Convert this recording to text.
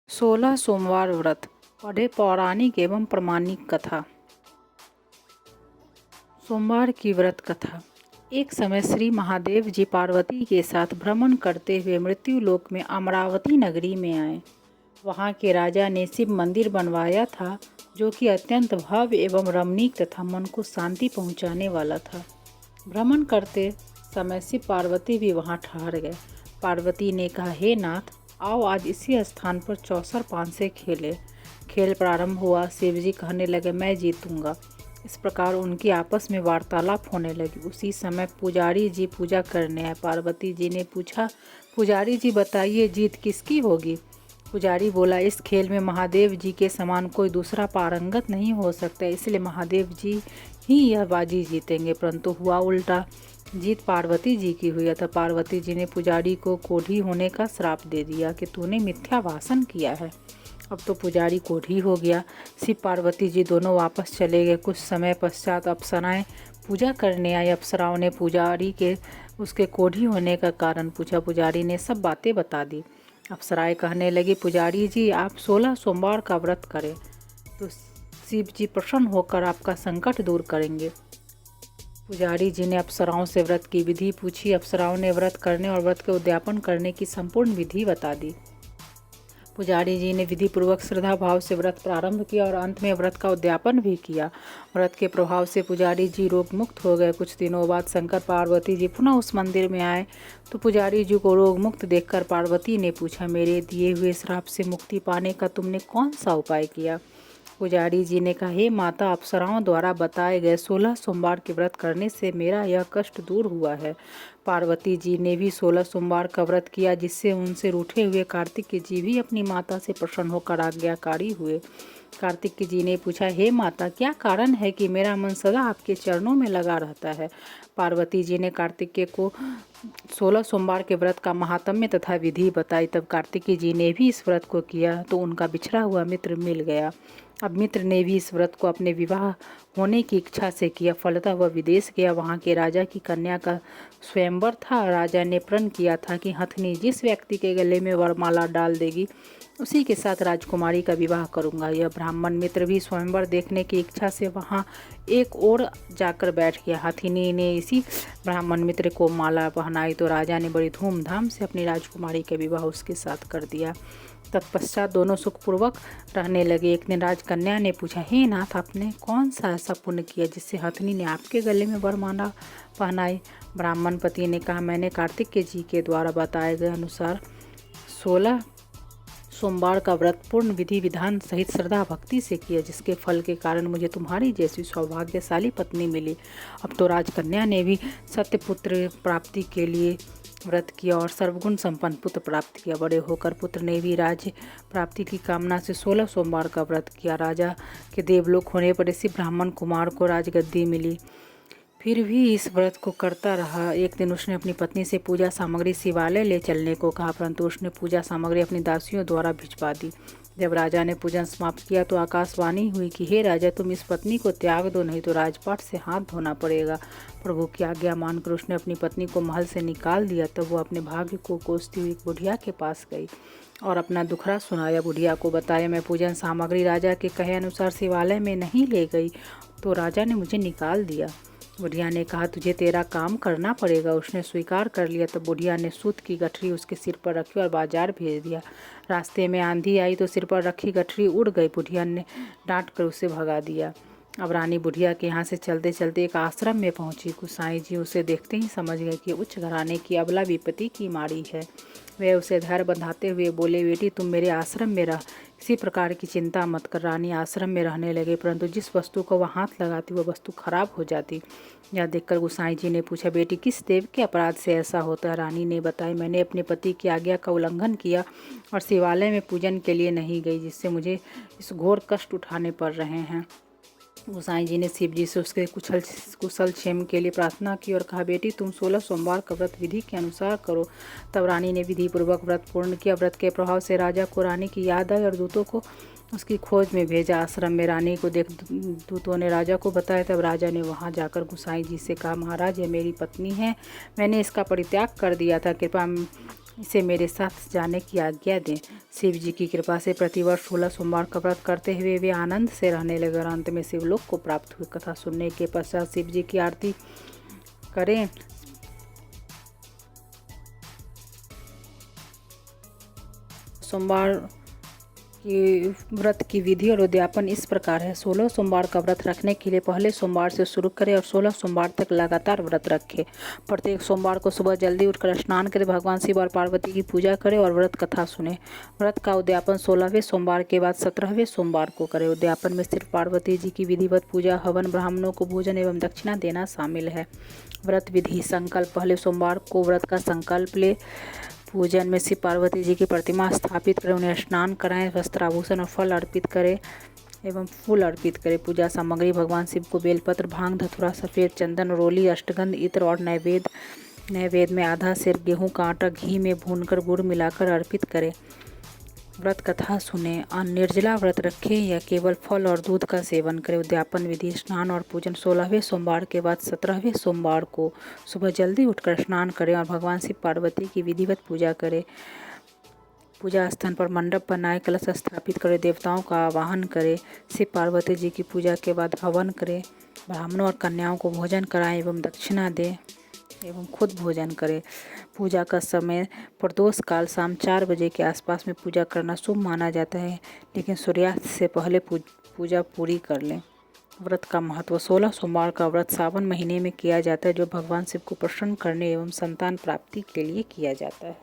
16 सोमवार व्रत पढ़े पौराणिक एवं प्रमाणिक कथा। सोमवार की व्रत कथा। एक समय श्री महादेव जी पार्वती के साथ भ्रमण करते हुए मृत्यु लोक में अमरावती नगरी में आए। वहां के राजा ने शिव मंदिर बनवाया था, जो कि अत्यंत भव्य एवं रमणीक तथा मन को शांति पहुंचाने वाला था। भ्रमण करते समय शिव पार्वती भी वहां ठहर गए। पार्वती ने कहा, हे नाथ, आओ आज इसी स्थान पर चौसर पान से खेले। खेल प्रारंभ हुआ। शिवजी कहने लगे, मैं जीतूंगा। इस प्रकार उनकी आपस में वार्तालाप होने लगी। उसी समय पुजारी जी पूजा करने आए। पार्वती जी ने पूछा, पुजारी जी बताइए, जीत किसकी होगी? पुजारी बोला, इस खेल में महादेव जी के समान कोई दूसरा पारंगत नहीं हो सकता, इसलिए महादेव जी ही यह बाजी जीतेंगे। परंतु हुआ उल्टा। जीत पार्वती जी की हुई था। पार्वती जी ने पुजारी को कोढ़ी होने का श्राप दे दिया कि तूने मिथ्या भाषण किया है। अब तो पुजारी कोढ़ी हो गया। शिव पार्वती जी दोनों वापस चले गए। कुछ समय पश्चात अप्सराएं पूजा करने आई। अप्सराओं ने पुजारी के उसके कोढ़ी होने का कारण पूछा। पुजारी ने सब बातें बता दी। अप्सराएं कहने लगी, पुजारी जी, आप 16 सोमवार का व्रत करें तो शिव जी प्रसन्न होकर आपका संकट दूर करेंगे। पुजारी जी ने अप्सराओं से व्रत की विधि पूछी। अप्सराओं ने व्रत करने और व्रत के उद्यापन करने की संपूर्ण विधि बता दी। पुजारी जी ने विधि पूर्वक श्रद्धा भाव से व्रत प्रारंभ किया और अंत में व्रत का उद्यापन भी किया। व्रत के प्रभाव से पुजारी जी रोग मुक्त हो गए। कुछ दिनों बाद शंकर पार्वती जी पुनः उस मंदिर में आए तो पुजारी जी को रोग मुक्त देखकर पार्वती ने पूछा, मेरे दिए हुए श्राप से मुक्ति पाने का तुमने कौन सा उपाय किया? पुजारी जी ने कहा, हे माता, अप्सराओं द्वारा बताए गए 16 सोमवार के व्रत करने से मेरा यह कष्ट दूर हुआ है। पार्वती जी ने भी 16 सोमवार का व्रत किया, जिससे उनसे रूठे हुए कार्तिक जी भी अपनी माता से प्रसन्न होकर आज्ञाकारी हुए। कार्तिक जी ने पूछा, हे माता, क्या कारण है कि मेरा मन सदा आपके चरणों में लगा रहता है? पार्वती जी ने कार्तिक को 16 सोमवार के व्रत का महात्म्य तथा विधि बताई। तब कार्तिक जी ने भी इस व्रत को किया तो उनका बिछड़ा हुआ मित्र मिल गया। अब मित्र ने भी इस व्रत को अपने विवाह होने की इच्छा से किया। फलतः वह विदेश गया। वहाँ के राजा की कन्या का स्वयंवर था। राजा ने प्रण किया था कि हथनी जिस व्यक्ति के गले में वरमाला डाल देगी, उसी के साथ राजकुमारी का विवाह करूंगा। यह ब्राह्मण मित्र भी स्वयंवर देखने की इच्छा से वहां एक ओर जाकर बैठ गया। हथिनी ने इसी ब्राह्मण मित्र को माला पहनाई तो राजा ने बड़ी धूमधाम से अपनी राजकुमारी का विवाह उसके साथ कर दिया। तत्पश्चात दोनों सुखपूर्वक रहने लगे। एक दिन राजकन्या ने पूछा, हे नाथ, आपने कौन सा ऐसा पुण्य किया जिससे हथनी ने आपके गले में वरमाला पहनाई? ब्राह्मण पति ने कहा, मैंने कार्तिक जी के द्वारा बताए गए अनुसार 16 सोमवार का व्रत पूर्ण विधि विधान सहित श्रद्धा भक्ति से किया, जिसके फल के कारण मुझे तुम्हारी जैसी सौभाग्यशाली पत्नी मिली। अब तो राजकन्या ने भी सत्यपुत्र प्राप्ति के लिए व्रत किया और सर्वगुण संपन्न पुत्र प्राप्त किया। बड़े होकर पुत्र ने भी राज्य प्राप्ति की कामना से 16 सोमवार का व्रत किया। राजा के देवलोक होने पर इसी ब्राह्मण कुमार को राजगद्दी मिली। फिर भी इस व्रत को करता रहा। एक दिन उसने अपनी पत्नी से पूजा सामग्री शिवालय ले चलने को कहा, परंतु उसने पूजा सामग्री अपनी दासियों द्वारा भिजवा दी। जब राजा ने पूजन समाप्त किया तो आकाशवाणी हुई कि हे राजा, तुम इस पत्नी को त्याग दो, नहीं तो राजपाट से हाथ धोना पड़ेगा। प्रभु की आज्ञा मानकर उसने अपनी पत्नी को महल से निकाल दिया। तब वो अपने भाग्य को कोसती हुई बुढ़िया के पास गई और अपना दुखड़ा सुनाया। बुढ़िया को बताया, मैं पूजन सामग्री राजा के कहे अनुसार शिवालय में नहीं ले गई तो राजा ने मुझे निकाल दिया। बुढ़िया ने कहा, तुझे तेरा काम करना पड़ेगा। उसने स्वीकार कर लिया। तो बुढ़िया ने सूत की गठरी उसके सिर पर रखी और बाजार भेज दिया। रास्ते में आंधी आई तो सिर पर रखी गठरी उड़ गई। बुढ़िया ने डांट कर उसे भगा दिया। अब रानी बुढ़िया के यहाँ से चलते चलते एक आश्रम में पहुंची। गोसाई जी उसे देखते ही समझ गए कि उच्च घराने की अबला विपत्ति की मारी है। वे उसे धैर्य बंधाते हुए बोले, बेटी, तुम मेरे आश्रम में रह, किसी प्रकार की चिंता मत कर। रानी आश्रम में रहने लगे, परंतु जिस वस्तु को वह हाथ लगाती वह वस्तु खराब हो जाती। यह देखकर गोसाई जी ने पूछा, बेटी, किस देव के अपराध से ऐसा होता है? रानी ने बताया, मैंने अपने पति की आज्ञा का उल्लंघन किया और शिवालय में पूजन के लिए नहीं गई, जिससे मुझे इस घोर कष्ट उठाने पड़ रहे हैं। गोसाई जी ने शिव जी से उसके कुशल क्षेम के लिए प्रार्थना की और कहा, बेटी, तुम 16 सोमवार का व्रत विधि के अनुसार करो। तब रानी ने विधि पूर्वक व्रत पूर्ण किया। व्रत के प्रभाव से राजा को रानी की याद आई और दूतों को उसकी खोज में भेजा। आश्रम में रानी को देख दूतों ने राजा को बताया। तब राजा ने वहां जाकर गोसाई जी से कहा, महाराज, यह मेरी पत्नी है, मैंने इसका परित्याग कर दिया था, कृपया इसे मेरे साथ जाने की आज्ञा दें। शिव जी की कृपा से प्रतिवर्ष 16 सोमवार का व्रत करते हुए वे आनंद से रहने लगे और अंत में शिवलोक को प्राप्त हुए। कथा सुनने के पश्चात शिव जी की आरती करें। सोमवार की व्रत की विधि और उद्यापन इस प्रकार है। 16 सोमवार का व्रत रखने के लिए पहले सोमवार से शुरू करें और 16 सोमवार तक लगातार व्रत रखें। प्रत्येक सोमवार को सुबह जल्दी उठकर स्नान करें, भगवान शिव और पार्वती की पूजा करें और व्रत कथा सुने। व्रत का उद्यापन 16वें सोमवार के बाद 17वें सोमवार को करें। उद्यापन में सिर्फ पार्वती जी की विधिवत पूजा, हवन, ब्राह्मणों को भोजन एवं दक्षिणा देना शामिल है। व्रत विधि संकल्प। पहले सोमवार को व्रत का संकल्प ले। पूजन में शिव पार्वती जी की प्रतिमा स्थापित करें, उन्हें स्नान कराएं, वस्त्र आभूषण और फल अर्पित करें एवं फूल अर्पित करें। पूजा सामग्री भगवान शिव को बेलपत्र, भांग, धतूरा, सफ़ेद चंदन, रोली, अष्टगंध, इत्र और नैवेद्य में आधा सेर गेहूं का आटा घी में भूनकर गुड़ मिलाकर अर्पित करें। व्रत कथा सुने। निर्जला व्रत रखें या केवल फल और दूध का सेवन करें। उद्यापन विधि। स्नान और पूजन 16वें सोमवार के बाद 17वें सोमवार को सुबह जल्दी उठकर स्नान करें और भगवान शिव पार्वती की विधिवत पूजा करें। पूजा स्थान पर मंडप बनाए, कलश स्थापित करें, देवताओं का आवाहन करें। शिव पार्वती जी की पूजा के बाद हवन करें, ब्राह्मणों और कन्याओं को भोजन कराएं एवं दक्षिणा दें एवं खुद भोजन करें। पूजा का समय प्रदोष काल शाम 4 बजे के आसपास में पूजा करना शुभ माना जाता है, लेकिन सूर्यास्त से पहले पूजा पूरी कर लें। व्रत का महत्व। 16 सोमवार का व्रत सावन महीने में किया जाता है, जो भगवान शिव को प्रसन्न करने एवं संतान प्राप्ति के लिए किया जाता है।